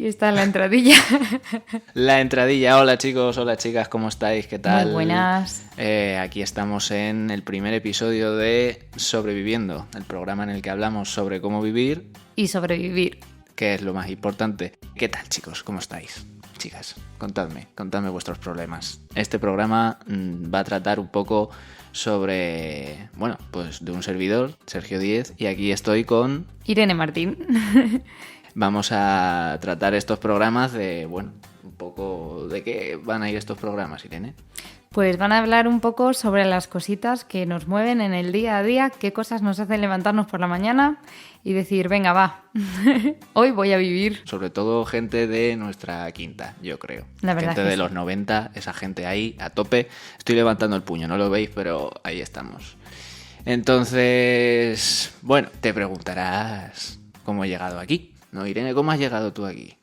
Esta es la entradilla. La entradilla. Hola chicos, hola chicas, ¿cómo estáis? ¿Qué tal? Muy buenas. Aquí estamos en el primer episodio de Sobreviviendo, el programa en el que hablamos sobre cómo vivir y sobrevivir, que es lo más importante. ¿Qué tal chicos? ¿Cómo estáis? Chicas, contadme vuestros problemas. Este programa va a tratar un poco sobre, bueno, pues de un servidor, Sergio Díez, y aquí estoy con Irene Martín. Vamos a tratar estos programas de, bueno, un poco de qué van a ir estos programas, Irene. Pues van a hablar un poco sobre las cositas que nos mueven en el día a día, qué cosas nos hacen levantarnos por la mañana y decir, venga, va, hoy voy a vivir. Sobre todo gente de nuestra quinta, yo creo. La verdad gente que de sí. los 90, esa gente ahí, a tope. Estoy levantando el puño, no lo veis, pero ahí estamos. Entonces, bueno, te preguntarás cómo he llegado aquí, ¿no, Irene? ¿Cómo has llegado tú aquí?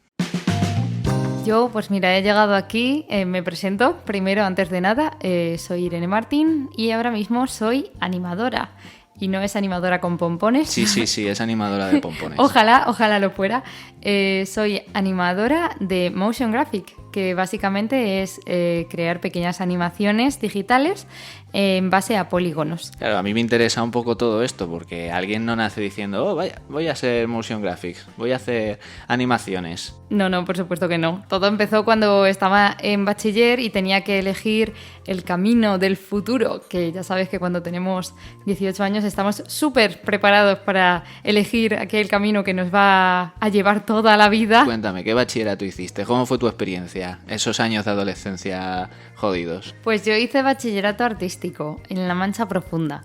Yo, pues mira, he llegado aquí, me presento primero, antes de nada, soy Irene Martín y ahora mismo soy animadora. Y no es animadora con pompones. Sí, es animadora de pompones. Ojalá lo fuera. Soy animadora de Motion Graphic, que básicamente es crear pequeñas animaciones digitales en base a polígonos. Claro, a mí me interesa un poco todo esto, porque alguien no nace diciendo, oh, vaya, voy a hacer motion graphics, voy a hacer animaciones. No, por supuesto que no. Todo empezó cuando estaba en bachiller y tenía que elegir el camino del futuro, que ya sabes que cuando tenemos 18 años estamos súper preparados para elegir aquel camino que nos va a llevar toda la vida. Cuéntame, ¿qué bachillerato hiciste? ¿Cómo fue tu experiencia? Esos años de adolescencia jodidos. Pues yo hice bachillerato artístico en La Mancha Profunda.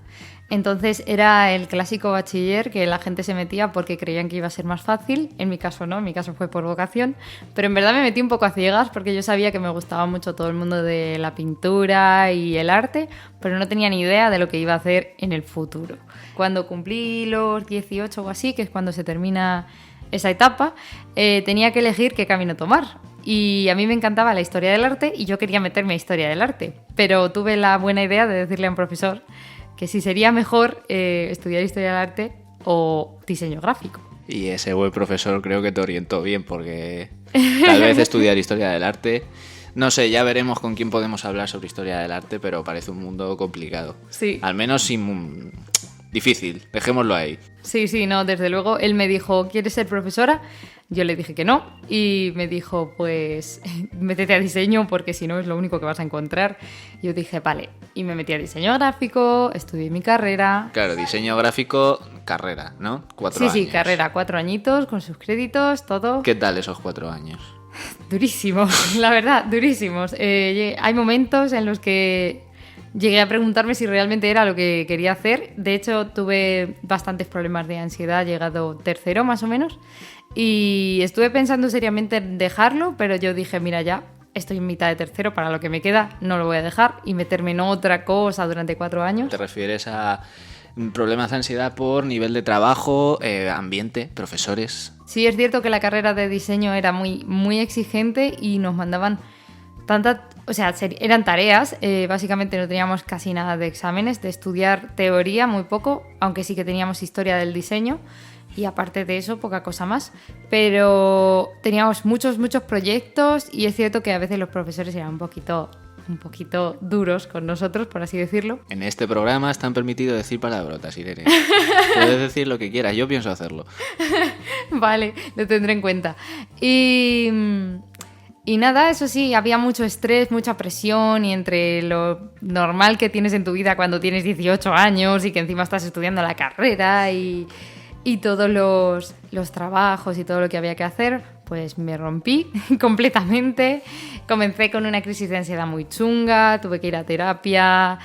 Entonces era el clásico bachiller que la gente se metía porque creían que iba a ser más fácil. En mi caso no, en mi caso fue por vocación. Pero en verdad me metí un poco a ciegas porque yo sabía que me gustaba mucho todo el mundo de la pintura y el arte, pero no tenía ni idea de lo que iba a hacer en el futuro. Cuando cumplí los 18 o así, que es cuando se termina esa etapa, tenía que elegir qué camino tomar. Y a mí me encantaba la historia del arte y yo quería meterme a historia del arte. Pero tuve la buena idea de decirle a un profesor que si sería mejor estudiar historia del arte o diseño gráfico. Y ese buen profesor creo que te orientó bien, porque tal vez estudiar historia del arte... No sé, ya veremos con quién podemos hablar sobre historia del arte, pero parece un mundo complicado. Sí. Al menos difícil, dejémoslo ahí. Sí, no, desde luego. Él me dijo, ¿quieres ser profesora? Yo le dije que no y me dijo, pues métete a diseño porque si no es lo único que vas a encontrar. Yo dije, vale, y me metí a diseño gráfico, estudié mi carrera. Claro, diseño gráfico, carrera, ¿no? 4 años. Sí, carrera, 4 añitos, con sus créditos, todo. ¿Qué tal esos 4 años? Durísimos, la verdad, durísimos. Hay momentos en los que llegué a preguntarme si realmente era lo que quería hacer. De hecho, tuve bastantes problemas de ansiedad, llegado tercero más o menos. Y estuve pensando seriamente en dejarlo, pero yo dije, mira ya, estoy en mitad de tercero, para lo que me queda no lo voy a dejar y meterme en otra cosa durante 4 años. ¿Te refieres a problemas de ansiedad por nivel de trabajo, ambiente, profesores? Sí, es cierto que la carrera de diseño era muy exigente y nos mandaban eran tareas, básicamente no teníamos casi nada de exámenes, de estudiar teoría muy poco, aunque sí que teníamos historia del diseño y aparte de eso poca cosa más, pero teníamos muchos proyectos y es cierto que a veces los profesores eran un poquito duros con nosotros, por así decirlo. En este programa están permitidos decir palabrotas, Irene. Puedes decir lo que quieras, yo pienso hacerlo. Vale, lo tendré en cuenta. Y nada, eso sí, había mucho estrés, mucha presión y entre lo normal que tienes en tu vida cuando tienes 18 años y que encima estás estudiando la carrera y todos los trabajos y todo lo que había que hacer, pues me rompí completamente. Comencé con una crisis de ansiedad muy chunga, tuve que ir a terapia.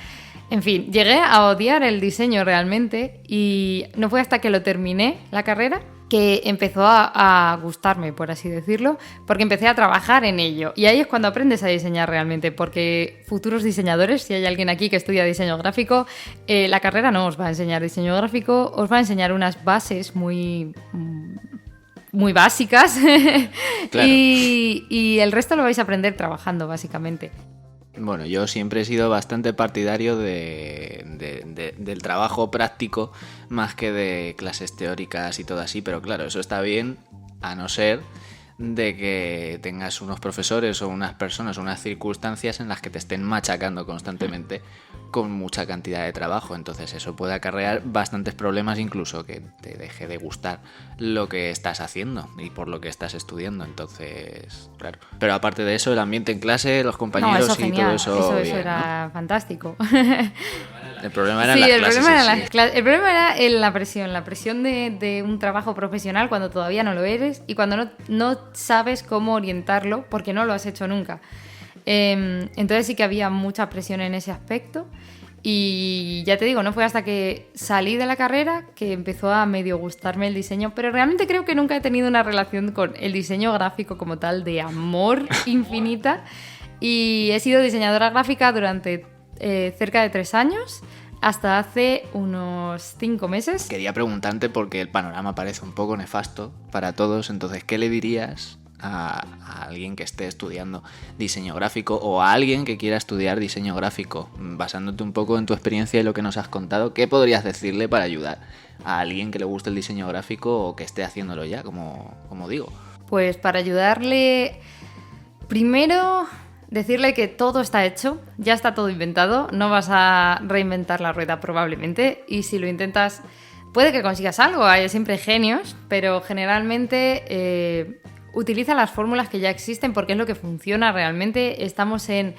En fin, llegué a odiar el diseño realmente y no fue hasta que lo terminé, la carrera, que empezó a gustarme, por así decirlo, porque empecé a trabajar en ello. Y ahí es cuando aprendes a diseñar realmente, porque futuros diseñadores, si hay alguien aquí que estudia diseño gráfico, la carrera no os va a enseñar diseño gráfico, os va a enseñar unas bases muy básicas. Claro. Y el resto lo vais a aprender trabajando, básicamente. Bueno, yo siempre he sido bastante partidario del trabajo práctico más que de clases teóricas y todo así, pero claro, eso está bien a no ser de que tengas unos profesores o unas personas o unas circunstancias en las que te estén machacando constantemente con mucha cantidad de trabajo. Entonces eso puede acarrear bastantes problemas, incluso que te deje de gustar lo que estás haciendo y por lo que estás estudiando. Entonces, claro. Pero aparte de eso, el ambiente en clase, los compañeros eso y genial, todo eso, eso bien, era ¿no? fantástico. El problema era las clases. El problema era la presión de un trabajo profesional cuando todavía no lo eres y cuando no sabes cómo orientarlo porque no lo has hecho nunca. Entonces sí que había mucha presión en ese aspecto y ya te digo, no fue hasta que salí de la carrera que empezó a medio gustarme el diseño, pero realmente creo que nunca he tenido una relación con el diseño gráfico como tal de amor infinita y he sido diseñadora gráfica durante cerca de 3 años, hasta hace unos 5 meses. Quería preguntarte porque el panorama parece un poco nefasto para todos, entonces, ¿qué le dirías a alguien que esté estudiando diseño gráfico o a alguien que quiera estudiar diseño gráfico? Basándote un poco en tu experiencia y lo que nos has contado, ¿qué podrías decirle para ayudar a alguien que le guste el diseño gráfico o que esté haciéndolo ya, como digo? Pues para ayudarle, primero decirle que todo está hecho, ya está todo inventado, no vas a reinventar la rueda probablemente, y si lo intentas puede que consigas algo, hay siempre genios, pero generalmente utiliza las fórmulas que ya existen porque es lo que funciona realmente. Estamos en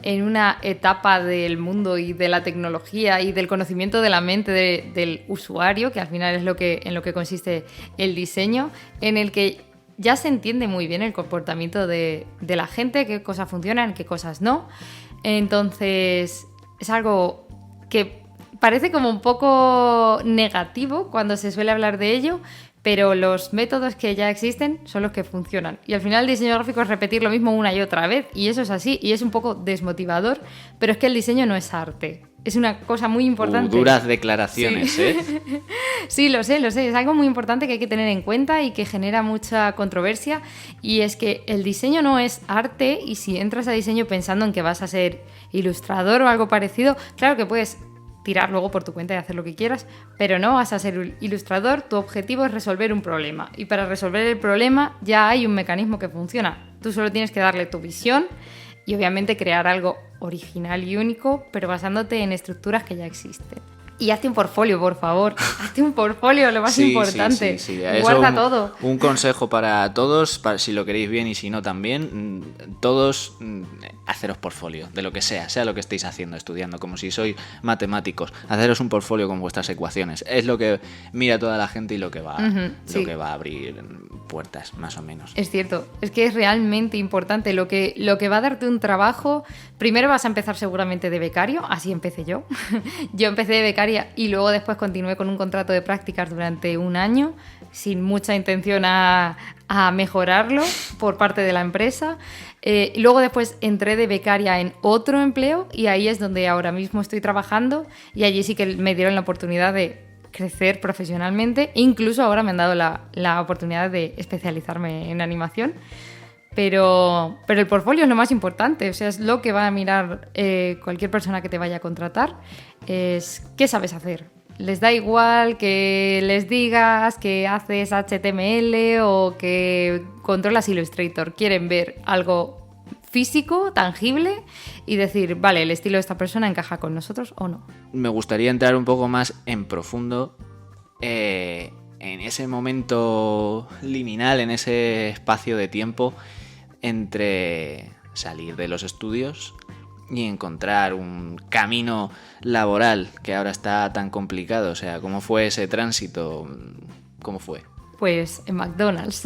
una etapa del mundo y de la tecnología y del conocimiento de la mente del usuario, que al final es en lo que consiste el diseño, en el que ya se entiende muy bien el comportamiento de la gente, qué cosas funcionan, qué cosas no. Entonces, es algo que parece como un poco negativo cuando se suele hablar de ello, pero los métodos que ya existen son los que funcionan. Y al final el diseño gráfico es repetir lo mismo una y otra vez, y eso es así, y es un poco desmotivador, pero es que el diseño no es arte. Es una cosa muy importante. Duras declaraciones, sí. ¿Eh? Sí, lo sé. Es algo muy importante que hay que tener en cuenta y que genera mucha controversia. Y es que el diseño no es arte, y si entras a diseño pensando en que vas a ser ilustrador o algo parecido, claro que puedes tirar luego por tu cuenta y hacer lo que quieras, pero no vas a ser ilustrador. Tu objetivo es resolver un problema, y para resolver el problema ya hay un mecanismo que funciona. Tú solo tienes que darle tu visión y obviamente crear algo original y único, pero basándote en estructuras que ya existen. Y hazte un portfolio, por favor. Hazte un portfolio, lo más importante. Sí. Guarda todo. Un consejo para todos, si lo queréis bien y si no también, todos haceros portfolio, de lo que sea lo que estéis haciendo, estudiando, como si sois matemáticos. Haceros un portfolio con vuestras ecuaciones. Es lo que mira toda la gente y lo que va a abrir puertas, más o menos. Es cierto, es que es realmente importante. Lo que va a darte un trabajo, primero vas a empezar seguramente de becario, así empecé yo. Yo empecé de becaria y luego después continué con un contrato de prácticas durante 1 año, sin mucha intención a mejorarlo por parte de la empresa. Y luego después entré de becaria en otro empleo y ahí es donde ahora mismo estoy trabajando, y allí sí que me dieron la oportunidad de crecer profesionalmente. Incluso ahora me han dado la oportunidad de especializarme en animación. Pero el portfolio es lo más importante, o sea, es lo que va a mirar cualquier persona que te vaya a contratar, es qué sabes hacer. Les da igual que les digas que haces HTML o que controlas Illustrator, quieren ver algo físico, tangible, y decir, vale, el estilo de esta persona encaja con nosotros o no. Me gustaría entrar un poco más en profundo en ese momento liminal, en ese espacio de tiempo entre salir de los estudios y encontrar un camino laboral que ahora está tan complicado. O sea, ¿cómo fue ese tránsito? ¿Cómo fue? Pues en McDonald's.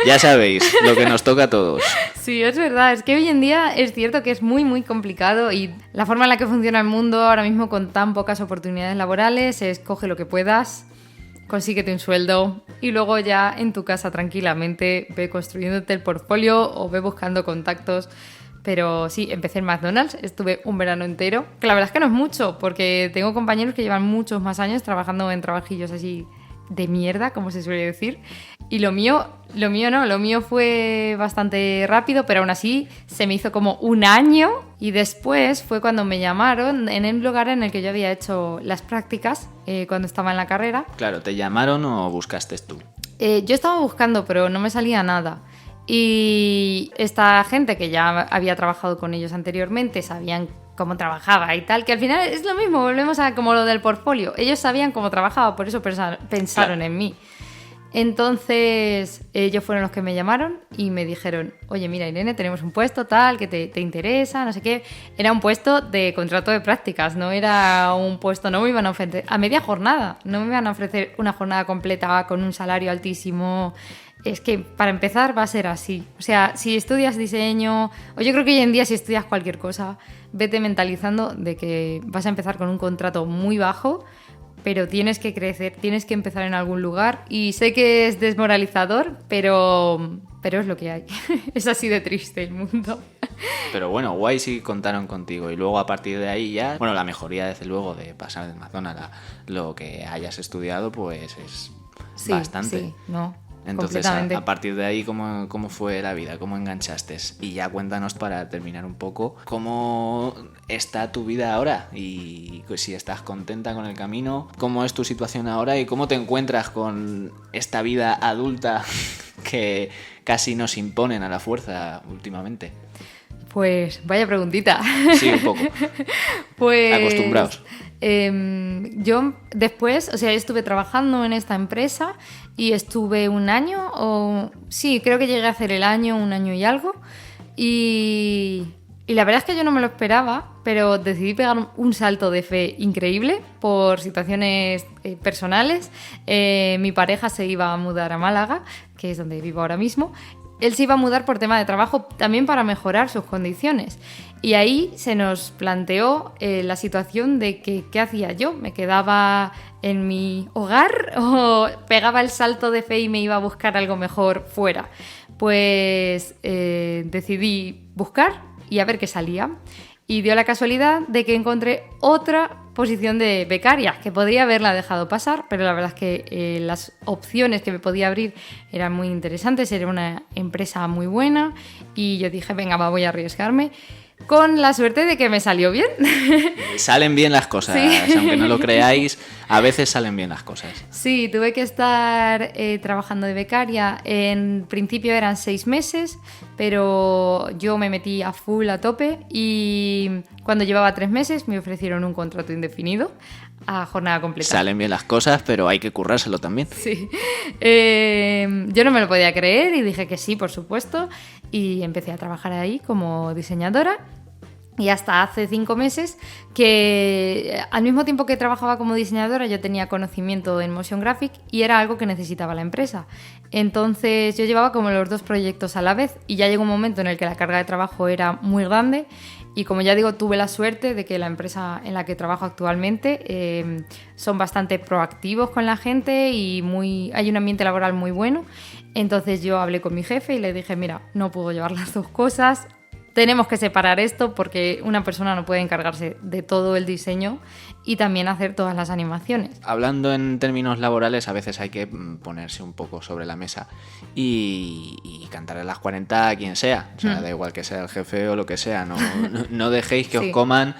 Ya sabéis, lo que nos toca a todos. Sí, es verdad. Es que hoy en día es cierto que es muy, muy complicado, y la forma en la que funciona el mundo ahora mismo con tan pocas oportunidades laborales es coge lo que puedas, consíguete un sueldo y luego ya en tu casa tranquilamente ve construyéndote el portfolio o ve buscando contactos. Pero sí, empecé en McDonald's, estuve un verano entero, que la verdad es que no es mucho, porque tengo compañeros que llevan muchos más años trabajando en trabajillos así de mierda, como se suele decir, Y lo mío no, lo mío fue bastante rápido, pero aún así se me hizo como un año y después fue cuando me llamaron en el lugar en el que yo había hecho las prácticas cuando estaba en la carrera. Claro, ¿te llamaron o buscaste tú? Yo estaba buscando, pero no me salía nada. Y esta gente que ya había trabajado con ellos anteriormente sabían cómo trabajaba y tal, que al final es lo mismo, volvemos a como lo del portfolio. Ellos sabían cómo trabajaba, por eso pensaron en mí. Entonces ellos fueron los que me llamaron y me dijeron, oye, mira, Irene, tenemos un puesto tal que te interesa, no sé qué. Era un puesto de contrato de prácticas, no era un puesto, no me iban a ofrecer a media jornada, no me iban a ofrecer una jornada completa con un salario altísimo. Es que para empezar va a ser así. O sea, si estudias diseño, o yo creo que hoy en día si estudias cualquier cosa, vete mentalizando de que vas a empezar con un contrato muy bajo, pero tienes que crecer, tienes que empezar en algún lugar. Y sé que es desmoralizador, pero es lo que hay. Es así de triste el mundo. Pero bueno, guay si contaron contigo. Y luego a partir de ahí ya, bueno, la mejoría desde luego de pasar de Amazon a lo que hayas estudiado, pues es bastante. Sí, no. Entonces, a partir de ahí, ¿cómo fue la vida? ¿Cómo enganchaste? Y ya cuéntanos, para terminar un poco, ¿cómo está tu vida ahora? Y si estás contenta con el camino, ¿cómo es tu situación ahora? Y ¿cómo te encuentras con esta vida adulta que casi nos imponen a la fuerza últimamente? Pues vaya preguntita. Sí, un poco. Pues acostumbrados. Yo después, o sea, estuve trabajando en esta empresa y estuve un año, o sí, creo que llegué a hacer el año, un año y algo. Y la verdad es que yo no me lo esperaba, pero decidí pegar un salto de fe increíble por situaciones personales. Mi pareja se iba a mudar a Málaga, que es donde vivo ahora mismo. Él se iba a mudar por tema de trabajo, también para mejorar sus condiciones. Y ahí se nos planteó la situación de que ¿qué hacía yo? ¿Me quedaba en mi hogar o pegaba el salto de fe y me iba a buscar algo mejor fuera? Pues decidí buscar y a ver qué salía. Y dio la casualidad de que encontré otra posición de becaria, que podría haberla dejado pasar, pero la verdad es que las opciones que me podía abrir eran muy interesantes, era una empresa muy buena y yo dije, venga, voy a arriesgarme. Con la suerte de que me salió bien. Salen bien las cosas, sí. Aunque no lo creáis, a veces salen bien las cosas. Sí, tuve que estar trabajando de becaria. En principio eran 6 meses, pero yo me metí a full, a tope, y cuando llevaba 3 meses me ofrecieron un contrato indefinido a jornada completa. Salen bien las cosas, pero hay que currárselo también. Sí. Yo no me lo podía creer y dije que sí, por supuesto, y empecé a trabajar ahí como diseñadora. Y hasta hace 5 meses que al mismo tiempo que trabajaba como diseñadora yo tenía conocimiento en motion graphic y era algo que necesitaba la empresa. Entonces yo llevaba como los 2 proyectos a la vez y ya llegó un momento en el que la carga de trabajo era muy grande y, como ya digo, tuve la suerte de que la empresa en la que trabajo actualmente son bastante proactivos con la gente y hay un ambiente laboral muy bueno. Entonces yo hablé con mi jefe y le dije, mira, no puedo llevar las 2 cosas. Tenemos que separar esto porque una persona no puede encargarse de todo el diseño y también hacer todas las animaciones. Hablando en términos laborales, a veces hay que ponerse un poco sobre la mesa y cantarle las 40 a quien sea. O sea, da igual que sea el jefe o lo que sea. No dejéis que os coman,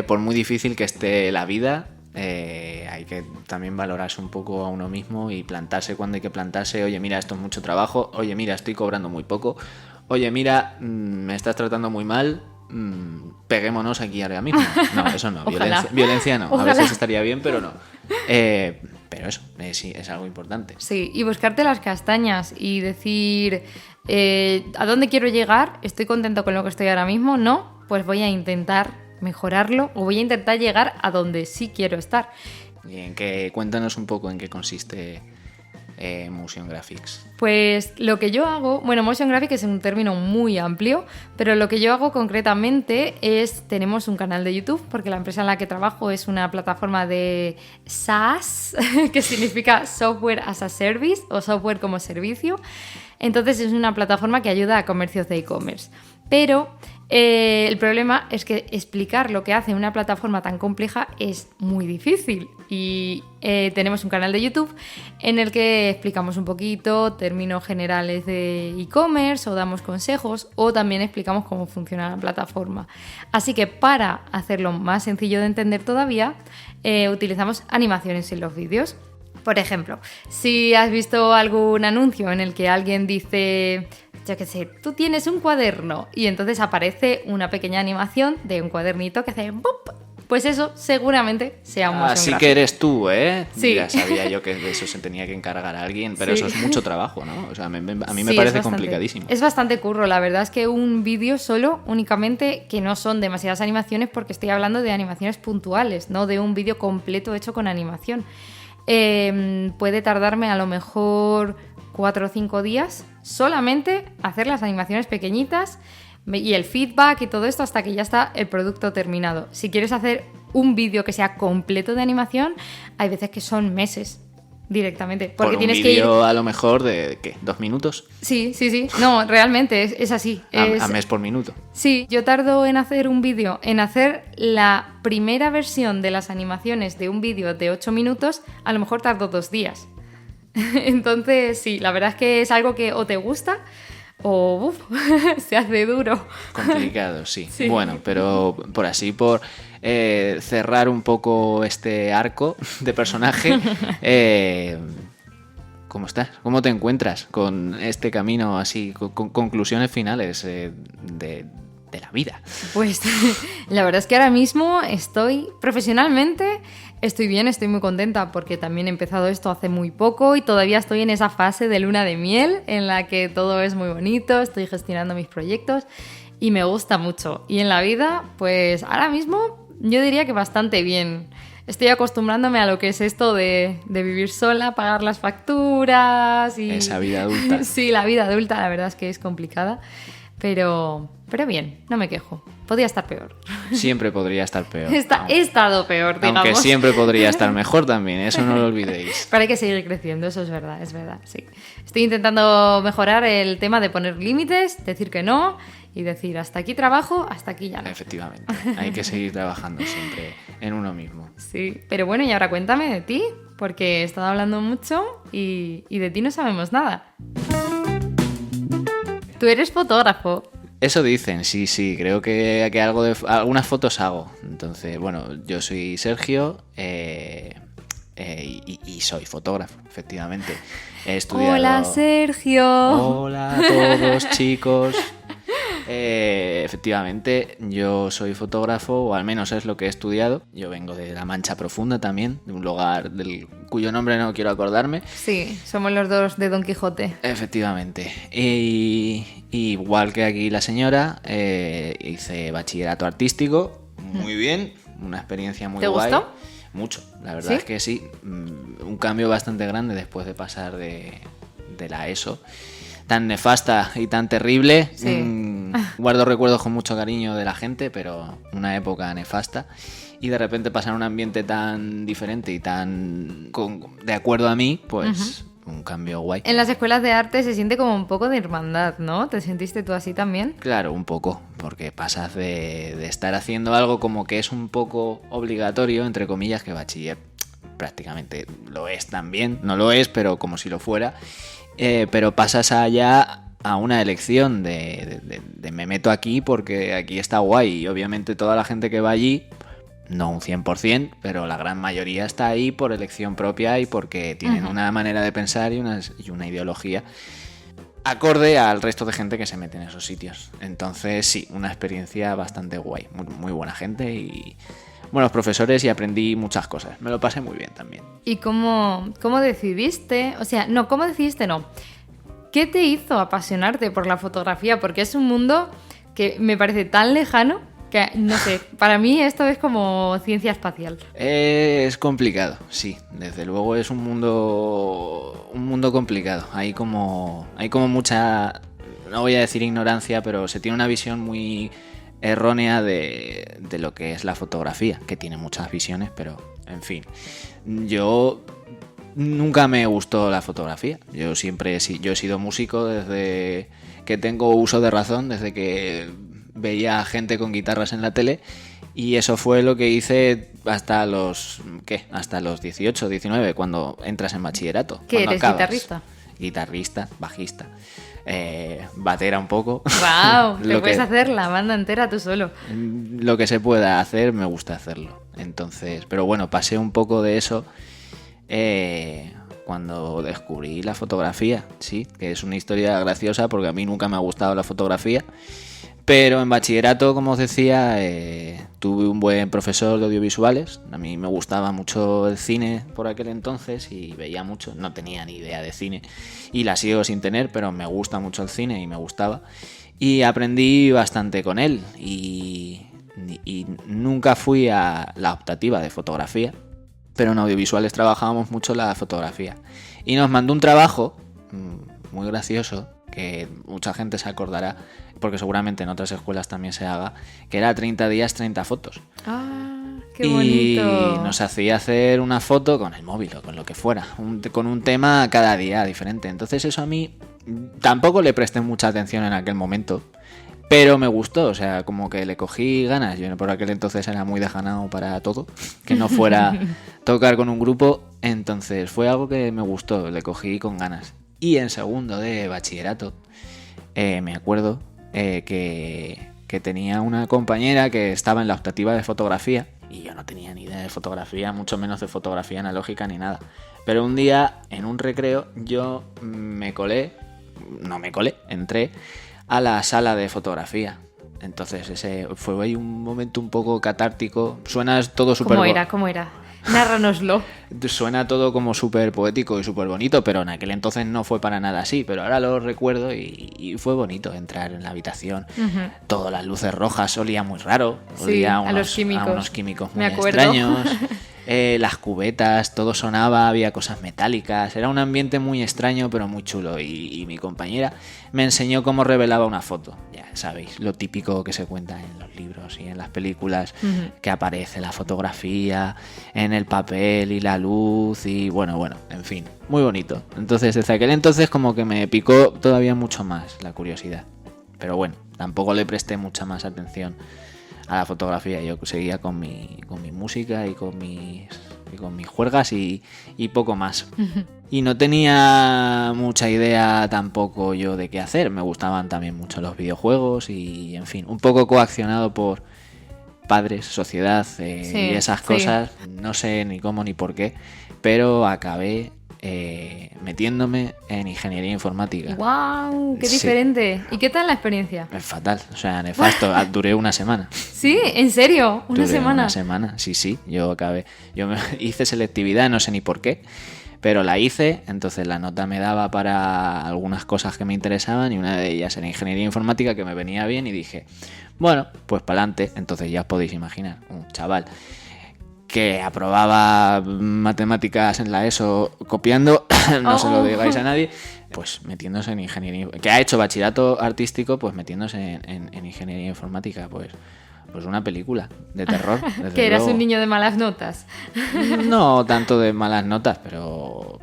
por muy difícil que esté la vida. Hay que también valorarse un poco a uno mismo y plantarse cuando hay que plantarse. Oye, mira, esto es mucho trabajo. Oye, mira, estoy cobrando muy poco. Oye, mira, me estás tratando muy mal, peguémonos aquí ahora mismo. No, eso no, violencia no. Ojalá. A veces estaría bien, pero no. Pero eso, sí, es algo importante. Sí, y buscarte las castañas y decir, ¿a dónde quiero llegar? ¿Estoy contento con lo que estoy ahora mismo? No, pues voy a intentar mejorarlo o voy a intentar llegar a donde sí quiero estar. Y cuéntanos un poco en qué consiste Motion Graphics. Pues lo que yo hago, bueno, Motion Graphics es un término muy amplio, pero lo que yo hago concretamente es, tenemos un canal de YouTube, porque la empresa en la que trabajo es una plataforma de SaaS, que significa Software as a Service o software como servicio. Entonces es una plataforma que ayuda a comercios de e-commerce. Pero El problema es que explicar lo que hace una plataforma tan compleja es muy difícil y tenemos un canal de YouTube en el que explicamos un poquito términos generales de e-commerce o damos consejos o también explicamos cómo funciona la plataforma. Así que para hacerlo más sencillo de entender todavía, utilizamos animaciones en los vídeos. Por ejemplo, si has visto algún anuncio en el que alguien dice, yo qué sé, tú tienes un cuaderno y entonces aparece una pequeña animación de un cuadernito que hace ¡pop! Pues eso seguramente sea un motion Así graphic. que eres tú, ¿eh? Sí. Ya sabía yo que de eso se tenía que encargar a alguien, pero Sí. eso es mucho trabajo, ¿no? O sea, a mí me Sí, parece es bastante, complicadísimo. Es bastante curro, la verdad es que un vídeo solo, únicamente, que no son demasiadas animaciones porque estoy hablando de animaciones puntuales, no de un vídeo completo hecho con animación. Puede tardarme a lo mejor 4 o 5 días solamente hacer las animaciones pequeñitas y el feedback y todo esto hasta que ya está el producto terminado. Si quieres hacer un vídeo que sea completo de animación, hay veces que son meses directamente. Porque Por un tienes que ir... vídeo a lo mejor de, ¿qué? ¿2 minutos? Sí. No, realmente es así. A mes por minuto. Sí, yo tardo en hacer un vídeo, en hacer la primera versión de las animaciones de un vídeo de 8 minutos, a lo mejor tardo 2 días. Entonces, sí, la verdad es que es algo que o te gusta o se hace duro. Complicado, sí. Sí. Bueno, pero por cerrar un poco este arco de personaje, ¿cómo estás? ¿Cómo te encuentras con este camino así, con conclusiones finales de la vida? Pues la verdad es que ahora mismo estoy profesionalmente, estoy bien, estoy muy contenta porque también he empezado esto hace muy poco y todavía estoy en esa fase de luna de miel en la que todo es muy bonito, estoy gestionando mis proyectos y me gusta mucho. Y en la vida, pues ahora mismo yo diría que bastante bien. Estoy acostumbrándome a lo que es esto de vivir sola, pagar las facturas y... Esa vida adulta. Sí, la vida adulta la verdad es que es complicada, pero bien, no me quejo. Podría estar peor. Siempre podría estar peor. He estado peor, digamos. Aunque siempre podría estar mejor también, eso no lo olvidéis. Pero hay que seguir creciendo, eso es verdad, sí. Estoy intentando mejorar el tema de poner límites, decir que no y decir hasta aquí trabajo, hasta aquí ya no. Efectivamente, hay que seguir trabajando siempre en uno mismo. Sí, pero bueno, y ahora cuéntame de ti, porque he estado hablando mucho y de ti no sabemos nada. Tú eres fotógrafo. Eso dicen, sí, creo que algunas fotos hago. Entonces, bueno, yo soy Sergio y soy fotógrafo, efectivamente. He estudiado... Hola, Sergio. Hola a todos, chicos. Efectivamente, yo soy fotógrafo, o al menos es lo que he estudiado. Yo vengo de La Mancha Profunda también, de un lugar cuyo nombre no quiero acordarme. Sí, somos los dos de Don Quijote. Efectivamente. Y igual que aquí la señora, hice bachillerato artístico, muy bien, una experiencia muy guay. ¿Te gustó? Mucho, la verdad ¿Sí? es que sí. Un cambio bastante grande después de pasar de la ESO. Tan nefasta y tan terrible. Sí. Guardo recuerdos con mucho cariño de la gente, pero una época nefasta. Y de repente pasar a un ambiente tan diferente y tan de acuerdo a mí, pues un cambio guay. En las escuelas de arte se siente como un poco de hermandad, ¿no? ¿Te sentiste tú así también? Claro, un poco, porque pasas de estar haciendo algo como que es un poco obligatorio, entre comillas, que bachiller prácticamente lo es también. No lo es, pero como si lo fuera. Pero pasas allá a una elección de me meto aquí porque aquí está guay. Y obviamente toda la gente que va allí, no un 100%, pero la gran mayoría está ahí por elección propia y porque tienen una manera de pensar y una ideología acorde al resto de gente que se mete en esos sitios. Entonces sí, una experiencia bastante guay. Muy, muy buena gente y buenos profesores y aprendí muchas cosas. Me lo pasé muy bien también. ¿Y cómo decidiste? O sea, no, ¿cómo decidiste? No. ¿Qué te hizo apasionarte por la fotografía? Porque es un mundo que me parece tan lejano que, no sé, para mí esto es como ciencia espacial. Es complicado, sí. Desde luego es un mundo complicado. Hay como mucha, no voy a decir ignorancia, pero se tiene una visión muy errónea de lo que es la fotografía, que tiene muchas visiones, pero en fin. Yo nunca me gustó la fotografía. Yo he sido músico desde que tengo uso de razón, desde que veía gente con guitarras en la tele y eso fue lo que hice hasta los 18, 19, cuando entras en bachillerato. ¿Qué cuando eres, acabas. guitarrista? Guitarrista, bajista, batera un poco. ¡Wow! Te Lo puedes que- hacer la banda entera tú solo. Lo que se pueda hacer, me gusta hacerlo. Entonces, pero bueno, pasé un poco de eso cuando descubrí la fotografía, sí, que es una historia graciosa porque a mí nunca me ha gustado la fotografía. Pero en bachillerato, como os decía, tuve un buen profesor de audiovisuales. A mí me gustaba mucho el cine por aquel entonces y veía mucho. No tenía ni idea de cine y la sigo sin tener, pero me gusta mucho el cine y me gustaba. Y aprendí bastante con él y nunca fui a la optativa de fotografía, pero en audiovisuales trabajábamos mucho la fotografía. Y nos mandó un trabajo muy gracioso, que mucha gente se acordará, porque seguramente en otras escuelas también se haga, que era 30 días, 30 fotos. ¡Ah, qué Y bonito! nos hacía hacer una foto con el móvil o con lo que fuera, con un tema cada día diferente. Entonces eso a mí tampoco le presté mucha atención en aquel momento, pero me gustó, o sea, como que le cogí ganas. Yo por aquel entonces era muy dejanado para todo, que no fuera tocar con un grupo, entonces fue algo que me gustó, le cogí con ganas. Y en segundo de bachillerato, me acuerdo que tenía una compañera que estaba en la optativa de fotografía y yo no tenía ni idea de fotografía, mucho menos de fotografía analógica ni nada. Pero un día, en un recreo, yo entré a la sala de fotografía. Entonces ese fue ahí un momento un poco catártico. Suena todo súper... ¿Cómo era? Nárranoslo. Suena todo como súper poético y súper bonito, pero en aquel entonces no fue para nada así. Pero ahora lo recuerdo y fue bonito entrar en la habitación. Uh-huh. Todas las luces rojas, olía muy raro. Sí, Olía a unos químicos Me muy acuerdo. extraños. Las cubetas, todo sonaba, había cosas metálicas. Era un ambiente muy extraño, pero muy chulo. Y mi compañera me enseñó cómo revelaba una foto. Ya sabéis, lo típico que se cuenta en los libros y en las películas, Uh-huh. que aparece la fotografía en el papel y la luz y bueno, en fin, muy bonito. Entonces, desde aquel entonces como que me picó todavía mucho más la curiosidad. Pero bueno, tampoco le presté mucha más atención a la fotografía. Yo seguía con mi música y con mis juergas y poco más. Y no tenía mucha idea tampoco yo de qué hacer. Me gustaban también mucho los videojuegos y, en fin, un poco coaccionado por padres, sociedad y esas cosas. No sé ni cómo ni por qué, pero acabé metiéndome en ingeniería informática. ¡Wow! ¡Qué Sí. diferente! ¿Y qué tal la experiencia? Es fatal, o sea, nefasto. Duré una semana. ¿Sí? ¿En serio? ¿Una Duré semana? Una semana, sí. Yo acabé. Hice selectividad, no sé ni por qué, pero la hice. Entonces la nota me daba para algunas cosas que me interesaban y una de ellas era ingeniería informática, que me venía bien, y dije, bueno, pues para adelante. Entonces ya os podéis imaginar, un chaval que aprobaba matemáticas en la ESO copiando, no se lo digáis a nadie, pues metiéndose en ingeniería, que ha hecho bachillerato artístico, pues metiéndose en ingeniería informática, pues una película de terror. Que eras luego. un niño de malas notas. No tanto de malas notas, pero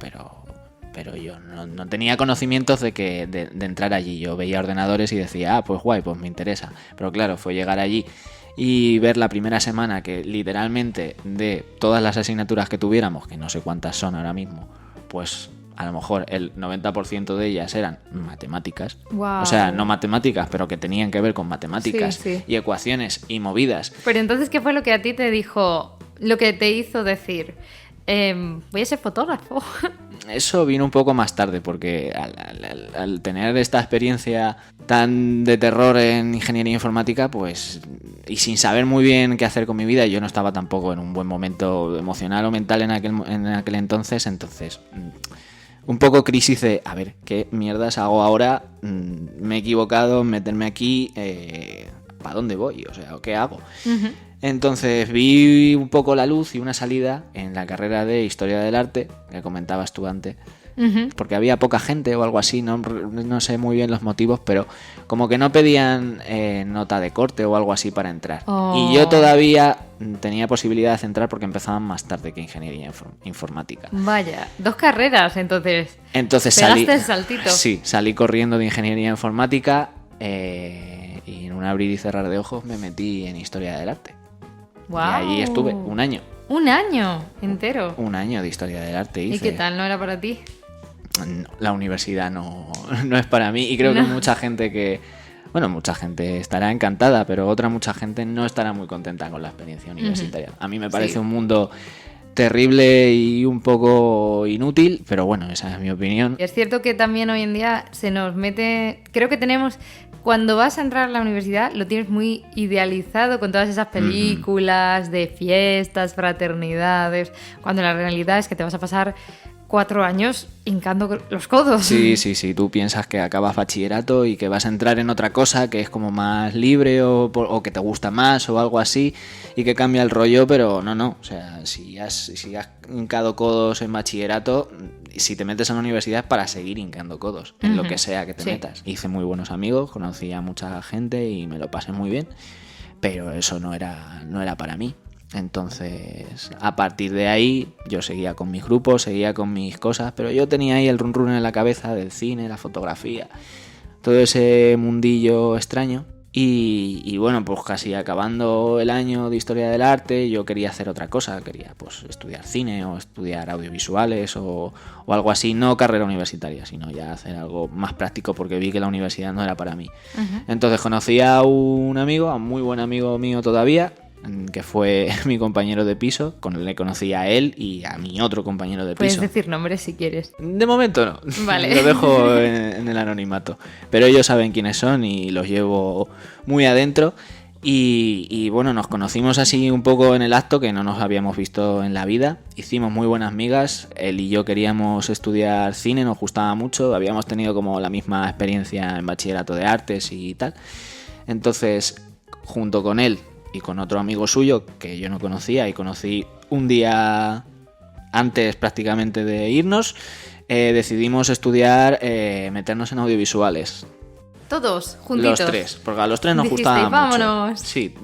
yo no tenía conocimientos de entrar allí. Yo veía ordenadores y decía, pues guay, pues me interesa. Pero claro, fue llegar allí y ver la primera semana que literalmente de todas las asignaturas que tuviéramos, que no sé cuántas son ahora mismo, pues a lo mejor el 90% de ellas eran matemáticas. Wow. O sea, no matemáticas, pero que tenían que ver con matemáticas Sí. y ecuaciones y movidas. Pero entonces, ¿qué fue lo que a ti te dijo, lo que te hizo decir, voy a ser fotógrafo? Eso vino un poco más tarde, porque al tener esta experiencia tan de terror en ingeniería informática, pues, y sin saber muy bien qué hacer con mi vida, yo no estaba tampoco en un buen momento emocional o mental en aquel entonces, un poco crisis de, a ver, ¿qué mierdas hago ahora? Me he equivocado en meterme aquí, ¿para dónde voy? O sea, ¿qué hago? Uh-huh. Entonces vi un poco la luz y una salida en la carrera de Historia del Arte, que comentabas tú antes, Uh-huh. porque había poca gente o algo así, no sé muy bien los motivos, pero como que no pedían nota de corte o algo así para entrar. Oh. Y yo todavía tenía posibilidad de entrar porque empezaban más tarde que ingeniería informática. Vaya, 2 carreras entonces. Entonces Pegaste el saltito. Sí, salí corriendo de ingeniería informática y en un abrir y cerrar de ojos me metí en Historia del Arte. Wow. Y ahí estuve un año. Un año entero. Un año de Historia del Arte hice. ¿Y qué tal? ¿No era para ti? No, la universidad no es para mí. Y creo que mucha gente mucha gente estará encantada, pero mucha gente no estará muy contenta con la experiencia universitaria. A mí me parece un mundo terrible y un poco inútil, pero bueno, esa es mi opinión. Es cierto que también hoy en día se nos mete... Creo que cuando vas a entrar a la universidad lo tienes muy idealizado con todas esas películas de fiestas, fraternidades, cuando la realidad es que te vas a pasar 4 años hincando los codos. Sí, tú piensas que acabas bachillerato y que vas a entrar en otra cosa que es como más libre o que te gusta más o algo así y que cambia el rollo, pero no. O sea, si has hincado codos en bachillerato, si te metes en la universidad es para seguir hincando codos, en lo que sea que te metas. Hice muy buenos amigos, conocí a mucha gente y me lo pasé muy bien, pero eso no era para mí. Entonces, a partir de ahí, yo seguía con mis grupos, seguía con mis cosas, pero yo tenía ahí el run run en la cabeza del cine, la fotografía, todo ese mundillo extraño. Y bueno, pues casi acabando el año de Historia del Arte, yo quería hacer otra cosa, quería pues estudiar cine o estudiar audiovisuales o algo así, no carrera universitaria, sino ya hacer algo más práctico porque vi que la universidad no era para mí. Entonces conocí a un amigo, a un muy buen amigo mío todavía, que fue mi compañero de piso, le conocí a él y a mi otro compañero de piso. Puedes decir nombres si quieres. De momento no, vale. Lo dejo en el anonimato, pero ellos saben quiénes son y los llevo muy adentro y bueno, nos conocimos así un poco en el acto, que no nos habíamos visto en la vida, hicimos muy buenas migas, él y yo queríamos estudiar cine, nos gustaba mucho, habíamos tenido como la misma experiencia en bachillerato de artes y tal, entonces junto con él y con otro amigo suyo que yo no conocía y conocí un día antes prácticamente de irnos, decidimos estudiar, meternos en audiovisuales. Todos, juntitos. Los tres, porque a los tres nos Dijisteis, gustaba vámonos. mucho. Sí,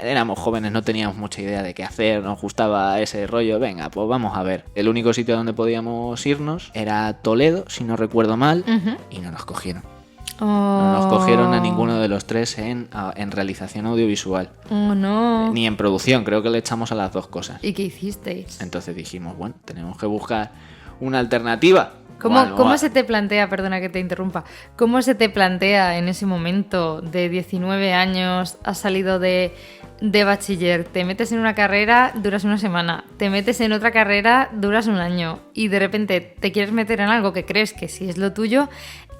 éramos jóvenes, no teníamos mucha idea de qué hacer, nos gustaba ese rollo, venga, pues vamos a ver. El único sitio donde podíamos irnos era Toledo, si no recuerdo mal, y no nos cogieron. No nos cogieron a ninguno de los tres en realización audiovisual. Oh, no. Ni en producción, creo que le echamos a las dos cosas. ¿Y qué hicisteis? Entonces dijimos, bueno, tenemos que buscar una alternativa. ¿Cómo se te plantea, perdona que te interrumpa, cómo se te plantea en ese momento de 19 años, has salido de bachiller, te metes en una carrera, duras una semana, te metes en otra carrera, duras un año y de repente te quieres meter en algo que crees que sí es lo tuyo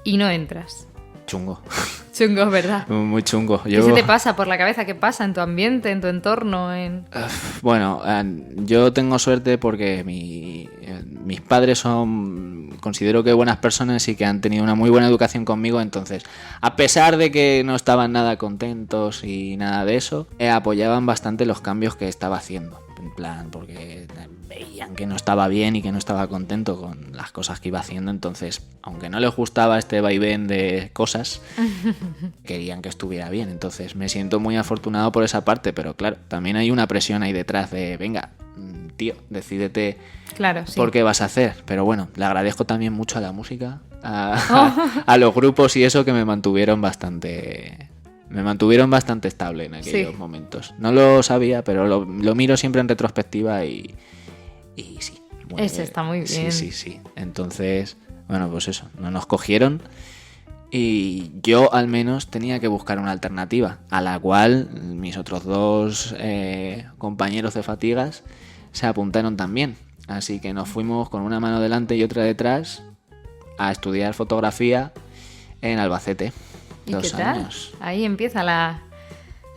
y no entras? Chungo. Chungo, ¿verdad? Muy chungo. ¿Qué se te pasa por la cabeza? ¿Qué pasa en tu ambiente, en tu entorno? Bueno, yo tengo suerte porque mis padres considero que buenas personas y que han tenido una muy buena educación conmigo, entonces, a pesar de que no estaban nada contentos y nada de eso, apoyaban bastante los cambios que estaba haciendo. En plan, porque veían que no estaba bien y que no estaba contento con las cosas que iba haciendo, entonces, aunque no les gustaba este vaivén de cosas, querían que estuviera bien, entonces me siento muy afortunado por esa parte, pero claro, también hay una presión ahí detrás de, venga, tío, decídete por qué vas a hacer, pero bueno, le agradezco también mucho a la música, a los grupos y eso que me mantuvieron bastante estable en aquellos momentos. No lo sabía, pero lo miro siempre en retrospectiva y sí. Eso está muy bien. Sí. Entonces, bueno, pues eso, no nos cogieron y yo al menos tenía que buscar una alternativa, a la cual mis otros dos compañeros de fatigas se apuntaron también. Así que nos fuimos con una mano delante y otra detrás a estudiar fotografía en Albacete. ¿Y qué tal? Ahí empieza la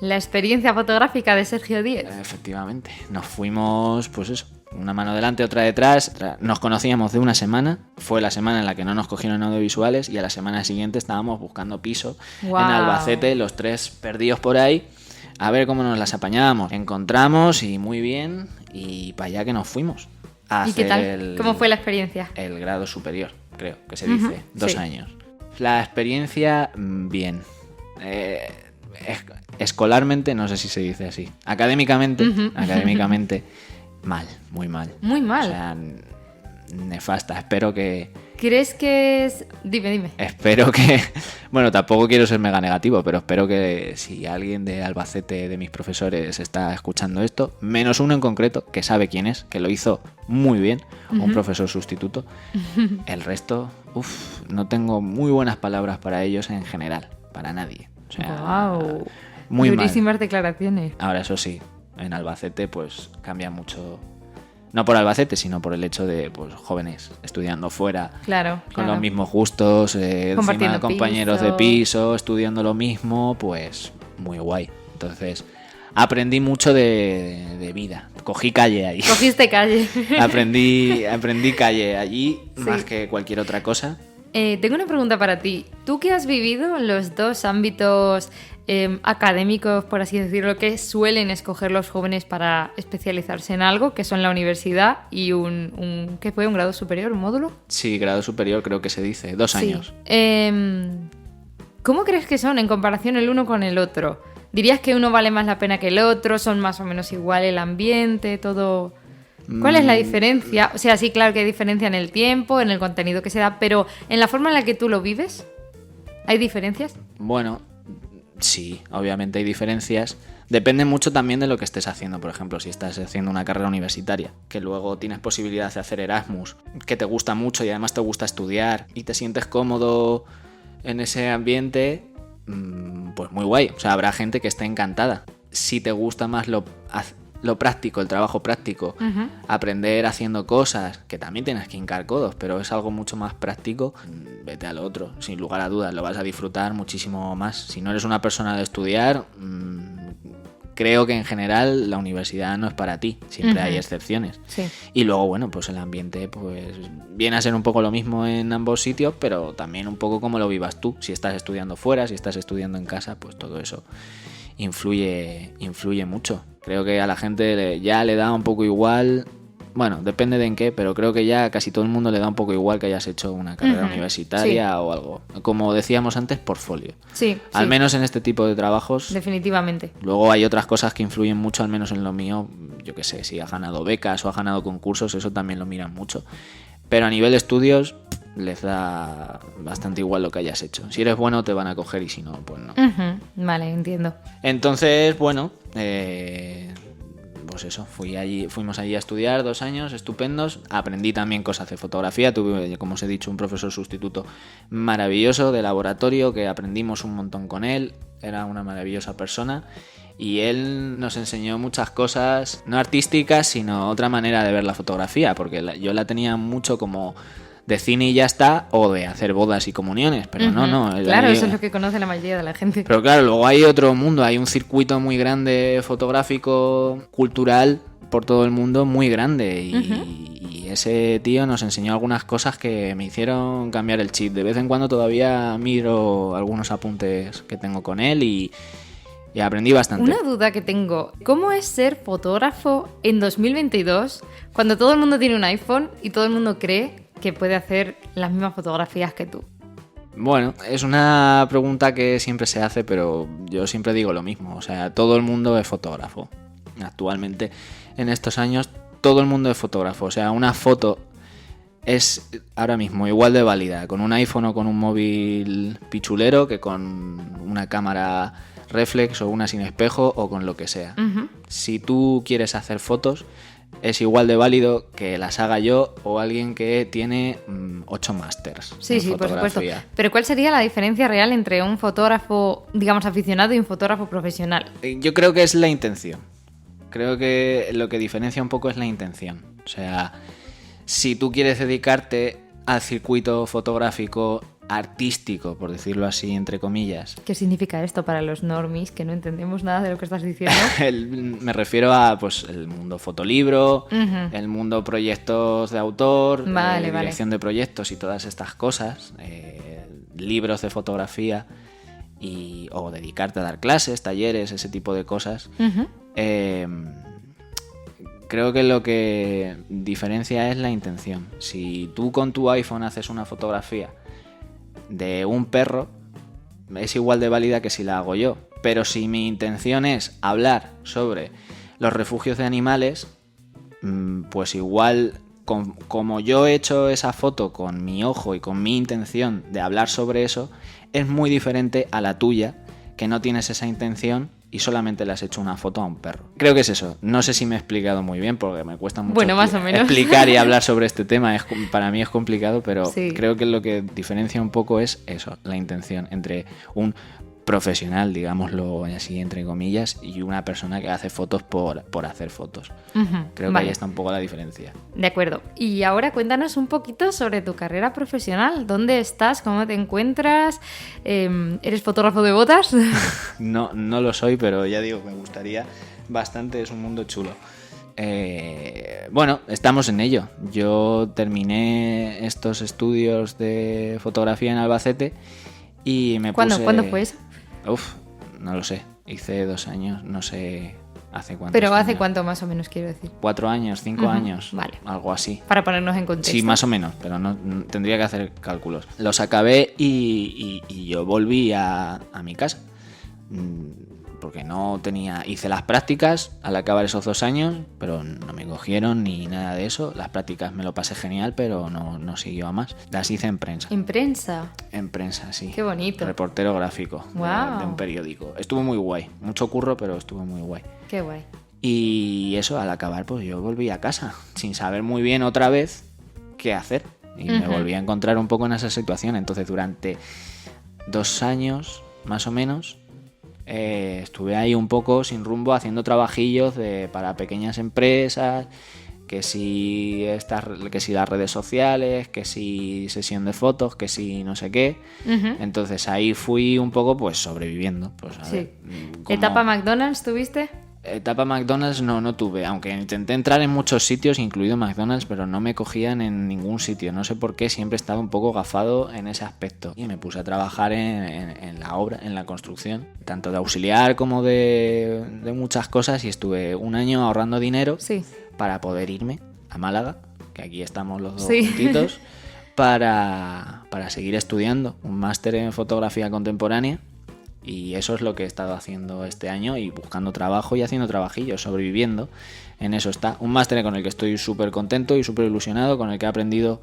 experiencia fotográfica de Sergio Díez. Efectivamente. Nos fuimos, pues eso, una mano delante, otra detrás. Nos conocíamos de una semana. Fue la semana en la que no nos cogieron en audiovisuales y a la semana siguiente estábamos buscando piso en Albacete, los tres perdidos por ahí, a ver cómo nos las apañábamos. Encontramos y muy bien, y para allá que nos fuimos. ¿Y qué tal? ¿Cómo fue la experiencia? El grado superior, creo que se dice, 2 años. La experiencia, bien. Escolarmente, no sé si se dice así. Académicamente, mal, muy mal. Muy mal. O sea, nefasta. Espero que ¿Crees que es...? Dime. Espero que... Bueno, tampoco quiero ser mega negativo, pero espero que si alguien de Albacete, de mis profesores, está escuchando esto, menos uno en concreto, que sabe quién es, que lo hizo muy bien, un profesor sustituto, el resto, no tengo muy buenas palabras para ellos en general, para nadie. O sea, ¡Wow! Muy Durísimas mal. declaraciones. Ahora, eso sí, en Albacete pues cambia mucho... No por Albacete, sino por el hecho de pues jóvenes estudiando fuera, Claro. con los mismos gustos, Compartiendo encima compañeros piso. de piso, estudiando lo mismo, pues muy guay. Entonces, aprendí mucho de vida. Cogí calle ahí. Cogiste calle. aprendí calle allí Sí. más que cualquier otra cosa. Tengo una pregunta para ti. Tú que has vivido los dos ámbitos académicos, por así decirlo, que suelen escoger los jóvenes para especializarse en algo, que son la universidad y ¿qué fue? ¿Un grado superior? ¿Un módulo? Sí, grado superior creo que se dice, 2 años. ¿Cómo crees que son en comparación el uno con el otro? ¿Dirías que uno vale más la pena que el otro? ¿Son más o menos igual el ambiente, todo...? ¿Cuál es la diferencia? O sea, sí, claro que hay diferencia en el tiempo, en el contenido que se da, pero en la forma en la que tú lo vives, ¿hay diferencias? Bueno, sí, obviamente hay diferencias. Depende mucho también de lo que estés haciendo. Por ejemplo, si estás haciendo una carrera universitaria, que luego tienes posibilidad de hacer Erasmus, que te gusta mucho y además te gusta estudiar y te sientes cómodo en ese ambiente, pues muy guay. O sea, habrá gente que esté encantada. Si te gusta más lo práctico, el trabajo práctico, aprender haciendo cosas, que también tienes que hincar codos, pero es algo mucho más práctico, vete al otro, sin lugar a dudas, lo vas a disfrutar muchísimo más. Si no eres una persona de estudiar, creo que en general la universidad no es para ti, siempre hay excepciones. Sí. Y luego, bueno, pues el ambiente pues viene a ser un poco lo mismo en ambos sitios, pero también un poco como lo vivas tú. Si estás estudiando fuera, si estás estudiando en casa, pues todo eso influye mucho. Creo que a la gente ya le da un poco igual, bueno, depende de en qué, pero creo que ya casi todo el mundo le da un poco igual que hayas hecho una carrera universitaria o algo. Como decíamos antes, portfolio. Sí. Al menos en este tipo de trabajos. Definitivamente. Luego hay otras cosas que influyen mucho, al menos en lo mío. Yo qué sé, si has ganado becas o has ganado concursos, eso también lo miran mucho. Pero a nivel de estudios les da bastante igual lo que hayas hecho. Si eres bueno te van a coger y si no, pues no. Vale, entiendo. Entonces, bueno, pues eso, fuimos allí a estudiar 2 años estupendos. Aprendí también cosas de fotografía. Tuve, como os he dicho, un profesor sustituto maravilloso de laboratorio que aprendimos un montón con él. Era una maravillosa persona. Y él nos enseñó muchas cosas, no artísticas, sino otra manera de ver la fotografía, porque yo la tenía mucho como de cine y ya está, o de hacer bodas y comuniones, pero no. Claro, eso es lo que conoce la mayoría de la gente. Pero claro, luego hay otro mundo, hay un circuito muy grande fotográfico, cultural, por todo el mundo, muy grande, y ese tío nos enseñó algunas cosas que me hicieron cambiar el chip. De vez en cuando todavía miro algunos apuntes que tengo con él y aprendí bastante. Una duda que tengo, ¿cómo es ser fotógrafo en 2022 cuando todo el mundo tiene un iPhone y todo el mundo cree que puede hacer las mismas fotografías que tú? Bueno, es una pregunta que siempre se hace, pero yo siempre digo lo mismo. O sea, todo el mundo es fotógrafo. Actualmente, en estos años, todo el mundo es fotógrafo. O sea, una foto es ahora mismo igual de válida con un iPhone o con un móvil pichulero que con una cámara reflex o una sin espejo o con lo que sea. Si tú quieres hacer fotos, es igual de válido que las haga yo o alguien que tiene 8 másters. Sí, por supuesto. Pero ¿cuál sería la diferencia real entre un fotógrafo, digamos, aficionado y un fotógrafo profesional? Yo creo que es la intención. Creo que lo que diferencia un poco es la intención. O sea, si tú quieres dedicarte al circuito fotográfico artístico, por decirlo así, entre comillas. ¿Qué significa esto para los normies, que no entendemos nada de lo que estás diciendo? Me refiero a pues el mundo fotolibro, el mundo proyectos de autor, dirección de proyectos y todas estas cosas, libros de fotografía o dedicarte a dar clases, talleres, ese tipo de cosas. Creo que lo que diferencia es la intención. Si tú con tu iPhone haces una fotografía de un perro, es igual de válida que si la hago yo. Pero si mi intención es hablar sobre los refugios de animales, pues igual como yo he hecho esa foto con mi ojo y con mi intención de hablar sobre eso, es muy diferente a la tuya, que no tienes esa intención y solamente le has hecho una foto a un perro. Creo que es eso. No sé si me he explicado muy bien porque me cuesta mucho más o menos. explicar y hablar sobre este tema. Para mí es complicado, pero sí. Creo que lo que diferencia un poco es eso, la intención entre un profesional, digámoslo así entre comillas, y una persona que hace fotos por hacer fotos. Creo que ahí está un poco la diferencia. De acuerdo. Y ahora cuéntanos un poquito sobre tu carrera profesional. ¿Dónde estás? ¿Cómo te encuentras? ¿Eres fotógrafo de botas? No lo soy, pero ya digo, me gustaría bastante, es un mundo chulo. Bueno, estamos en ello. Yo terminé estos estudios de fotografía en Albacete y me puse... ¿Cuándo fue eso? Uf, no lo sé. Hice 2 años, no sé hace cuánto. Pero ¿hace cuánto más o menos, quiero decir? 4 años, 5 años, vale. Algo así. Para ponernos en contexto. Sí, más o menos, pero no tendría que hacer cálculos. Los acabé y yo volví a mi casa. Porque no tenía... Hice las prácticas al acabar esos 2 años, pero no me cogieron ni nada de eso. Las prácticas me lo pasé genial, pero no siguió a más. Las hice en prensa. ¿En prensa? En prensa, sí. Qué bonito. Reportero gráfico wow. de un periódico. Estuvo muy guay. Mucho curro, pero estuvo muy guay. Qué guay. Y eso, al acabar, pues yo volví a casa, sin saber muy bien otra vez qué hacer. Y me volví a encontrar un poco en esa situación. Entonces, durante 2 años, más o menos... estuve ahí un poco sin rumbo haciendo trabajillos para pequeñas empresas, que si las redes sociales, que si sesión de fotos, que si no sé qué. Entonces ahí fui un poco pues sobreviviendo. Pues, a ver, ¿Etapa McDonald's tuviste? Etapa McDonald's no tuve, aunque intenté entrar en muchos sitios, incluido McDonald's, pero no me cogían en ningún sitio. No sé por qué, siempre estaba un poco gafado en ese aspecto. Y me puse a trabajar en la obra, en la construcción, tanto de auxiliar como de muchas cosas, y estuve 1 año ahorrando dinero para poder irme a Málaga, que aquí estamos los dos juntitos, para seguir estudiando un máster en fotografía contemporánea. Y eso es lo que he estado haciendo este año, y buscando trabajo y haciendo trabajillos, sobreviviendo. En eso está. Un máster con el que estoy súper contento y súper ilusionado, con el que he aprendido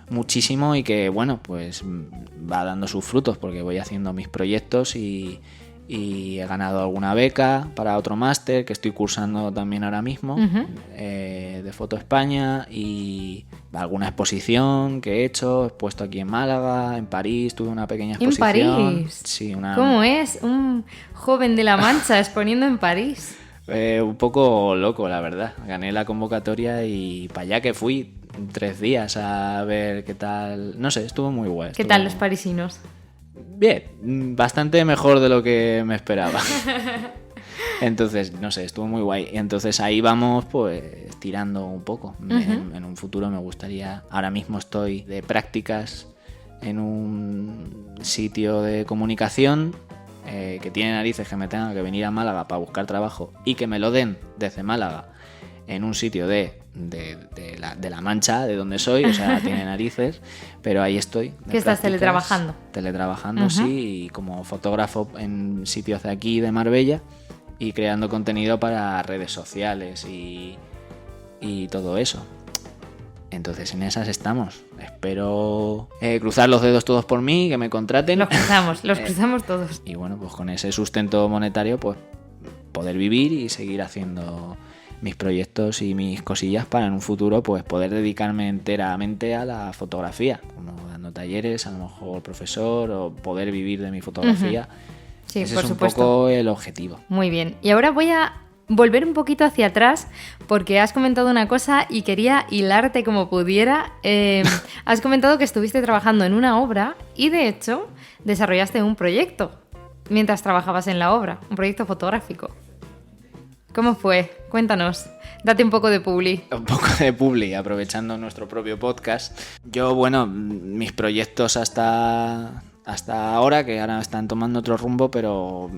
muchísimo y que, bueno, pues va dando sus frutos porque voy haciendo mis proyectos y he ganado alguna beca para otro máster que estoy cursando también ahora mismo, de Foto España, y alguna exposición que he puesto aquí en Málaga, en París, tuve una pequeña exposición. ¿En París? Sí, ¿Cómo es un joven de La Mancha exponiendo en París? Un poco loco, la verdad. Gané la convocatoria y para allá que fui 3 días a ver qué tal. No sé, estuvo muy guay. ¿Qué tal los parisinos? Bien, bastante mejor de lo que me esperaba. Entonces, no sé, estuvo muy guay. Y entonces ahí vamos pues tirando un poco. En un futuro me gustaría... Ahora mismo estoy de prácticas en un sitio de comunicación que tiene narices que me tenga que venir a Málaga para buscar trabajo y que me lo den desde Málaga en un sitio de la Mancha, de donde soy, o sea, tiene narices, pero ahí estoy. ¿Qué estás teletrabajando? Teletrabajando, sí, y como fotógrafo en sitios de aquí, de Marbella, y creando contenido para redes sociales y todo eso. Entonces en esas estamos. Espero cruzar los dedos todos por mí, que me contraten. Los cruzamos todos. Y bueno, pues con ese sustento monetario, pues poder vivir y seguir haciendo mis proyectos y mis cosillas para en un futuro pues poder dedicarme enteramente a la fotografía, como dando talleres, a lo mejor profesor, o poder vivir de mi fotografía. Sí, ese por es supuesto. Un poco el objetivo. Muy bien. Y ahora voy a volver un poquito hacia atrás porque has comentado una cosa y quería hilarte como pudiera. Has comentado que estuviste trabajando en una obra y de hecho desarrollaste un proyecto mientras trabajabas en la obra, un proyecto fotográfico. ¿Cómo fue? Cuéntanos. Date un poco de publi. Un poco de publi, aprovechando nuestro propio podcast. Yo, bueno, mis proyectos hasta ahora, que ahora están tomando otro rumbo, pero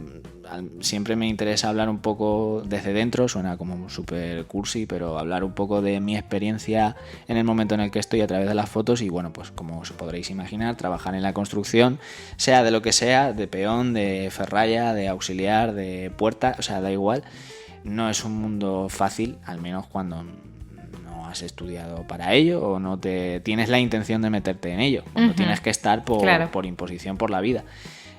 siempre me interesa hablar un poco desde dentro, suena como súper cursi, pero hablar un poco de mi experiencia en el momento en el que estoy a través de las fotos. Y bueno, pues como os podréis imaginar, trabajar en la construcción, sea de lo que sea, de peón, de ferralla, de auxiliar, de puerta, o sea, da igual. No es un mundo fácil, al menos cuando no has estudiado para ello o no te tienes la intención de meterte en ello, cuando tienes que estar por imposición por la vida.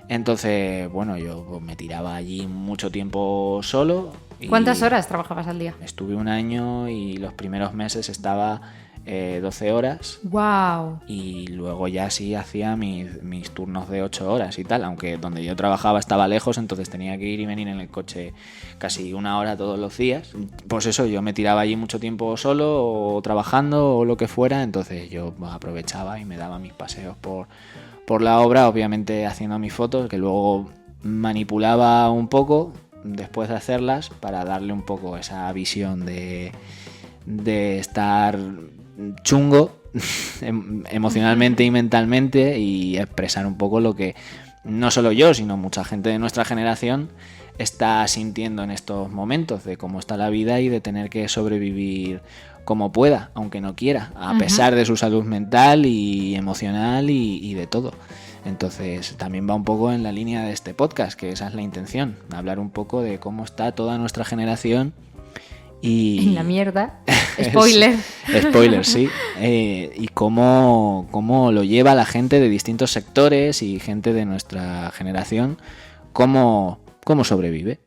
Entonces, bueno, yo pues, me tiraba allí mucho tiempo solo. ¿Cuántas horas trabajabas al día? Estuve un año y los primeros meses estaba 12 horas. ¡Wow! Y luego ya sí hacía mis turnos de 8 horas y tal, aunque donde yo trabajaba estaba lejos, entonces tenía que ir y venir en el coche casi 1 hora todos los días. Pues eso, yo me tiraba allí mucho tiempo solo o trabajando o lo que fuera, entonces yo aprovechaba y me daba mis paseos por la obra, obviamente haciendo mis fotos, que luego manipulaba un poco después de hacerlas para darle un poco esa visión de estar chungo emocionalmente y mentalmente y expresar un poco lo que no solo yo, sino mucha gente de nuestra generación está sintiendo en estos momentos, de cómo está la vida y de tener que sobrevivir como pueda, aunque no quiera, a pesar de su salud mental y emocional y de todo. Entonces también va un poco en la línea de este podcast, que esa es la intención, hablar un poco de cómo está toda nuestra generación y... En la mierda. Spoiler. Spoiler, sí. Y cómo lo lleva la gente de distintos sectores y gente de nuestra generación, cómo sobrevive.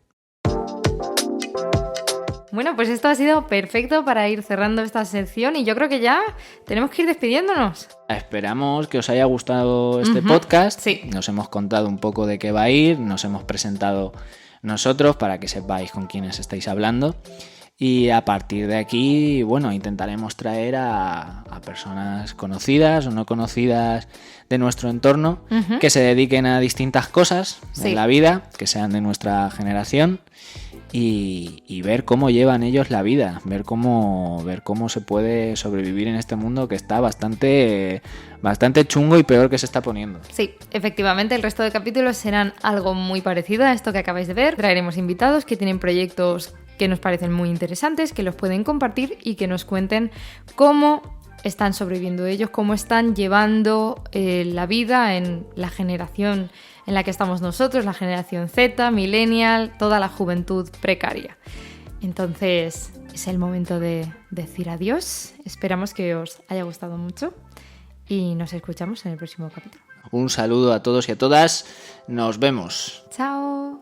Bueno, pues esto ha sido perfecto para ir cerrando esta sección y yo creo que ya tenemos que ir despidiéndonos. Esperamos que os haya gustado este podcast. Sí. Nos hemos contado un poco de qué va a ir, nos hemos presentado nosotros para que sepáis con quiénes estáis hablando. Y a partir de aquí, bueno, intentaremos traer a personas conocidas o no conocidas de nuestro entorno que se dediquen a distintas cosas en la vida, que sean de nuestra generación y ver cómo llevan ellos la vida, ver cómo se puede sobrevivir en este mundo que está bastante chungo y peor que se está poniendo. Sí, efectivamente, el resto de capítulos serán algo muy parecido a esto que acabáis de ver. Traeremos invitados que tienen proyectos que nos parecen muy interesantes, que los pueden compartir y que nos cuenten cómo están sobreviviendo ellos, cómo están llevando la vida en la generación en la que estamos nosotros, la generación Z, millennial, toda la juventud precaria. Entonces es el momento de decir adiós. Esperamos que os haya gustado mucho y nos escuchamos en el próximo capítulo. Un saludo a todos y a todas. Nos vemos. Chao.